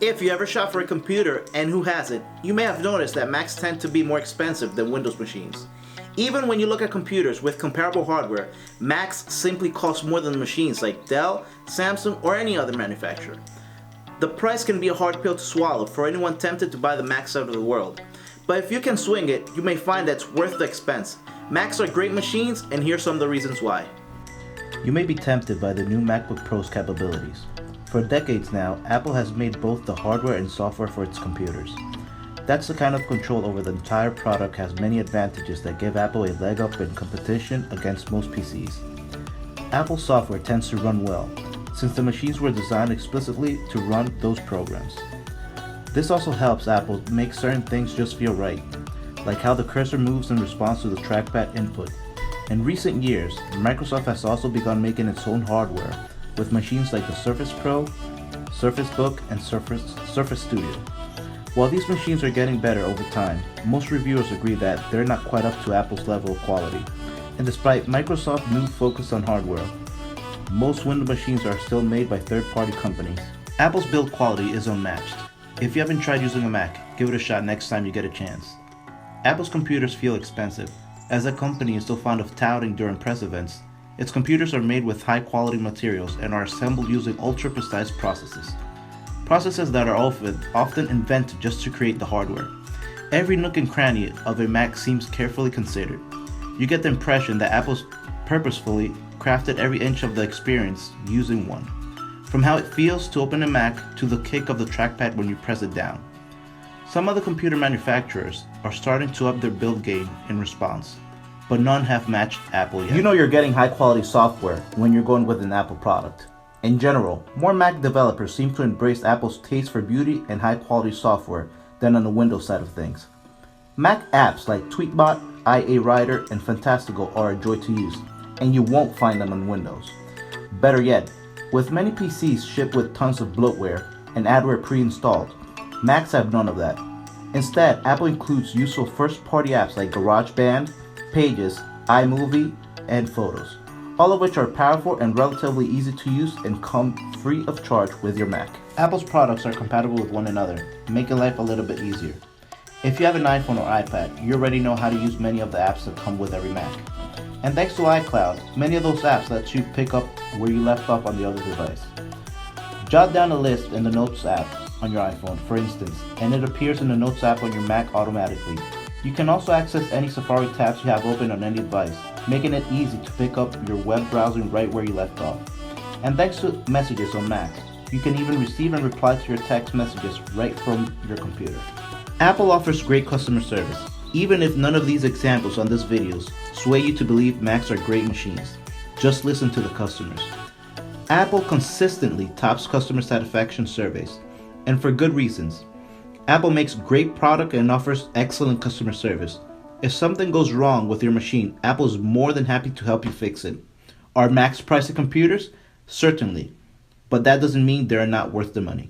If you ever shop for a computer, and who hasn't, you may have noticed that Macs tend to be more expensive than Windows machines. Even when you look at computers with comparable hardware, Macs simply cost more than machines like Dell, Samsung, or any other manufacturer. The price can be a hard pill to swallow for anyone tempted to buy the Macs out of the world. But if you can swing it, you may find that it's worth the expense. Macs are great machines, and here's some of the reasons why. You may be tempted by the new MacBook Pro's capabilities. For decades now, Apple has made both the hardware and software for its computers. That's the kind of control over the entire product has many advantages that give Apple a leg up in competition against most PCs. Apple software tends to run well, since the machines were designed explicitly to run those programs. This also helps Apple make certain things just feel right, like how the cursor moves in response to the trackpad input. In recent years, Microsoft has also begun making its own hardware with machines like the Surface Pro, Surface Book, and Surface Studio. While these machines are getting better over time, most reviewers agree that they're not quite up to Apple's level of quality. And despite Microsoft's new focus on hardware, most Windows machines are still made by third-party companies. Apple's build quality is unmatched. If you haven't tried using a Mac, give it a shot next time you get a chance. Apple's computers feel expensive. As a company is still fond of touting during press events, its computers are made with high-quality materials and are assembled using ultra-precise processes. Processes that are often invented just to create the hardware. Every nook and cranny of a Mac seems carefully considered. You get the impression that Apple's purposefully crafted every inch of the experience using one. From how it feels to open a Mac to the kick of the trackpad when you press it down. Some other computer manufacturers are starting to up their build game in response, but none have matched Apple yet. You know you're getting high quality software when you're going with an Apple product. In general, more Mac developers seem to embrace Apple's taste for beauty and high quality software than on the Windows side of things. Mac apps like Tweetbot, IA Writer, and Fantastical are a joy to use, and you won't find them on Windows. Better yet, with many PCs shipped with tons of bloatware and adware pre-installed, Macs have none of that. Instead, Apple includes useful first-party apps like GarageBand, Pages, iMovie, and Photos, all of which are powerful and relatively easy to use and come free of charge with your Mac. Apple's products are compatible with one another, making life a little bit easier. If you have an iPhone or iPad, you already know how to use many of the apps that come with every Mac. And thanks to iCloud, many of those apps let you pick up where you left off on the other device. Jot down a list in the Notes app on your iPhone, for instance, and it appears in the Notes app on your Mac automatically. You can also access any Safari tabs you have open on any device, making it easy to pick up your web browsing right where you left off. And thanks to Messages on Mac, you can even receive and reply to your text messages right from your computer. Apple offers great customer service, even if none of these examples on this video sway you to believe Macs are great machines. Just listen to the customers. Apple consistently tops customer satisfaction surveys, and for good reasons. Apple makes great product and offers excellent customer service. If something goes wrong with your machine, Apple is more than happy to help you fix it. Are Macs pricey computers? Certainly, but that doesn't mean they're not worth the money.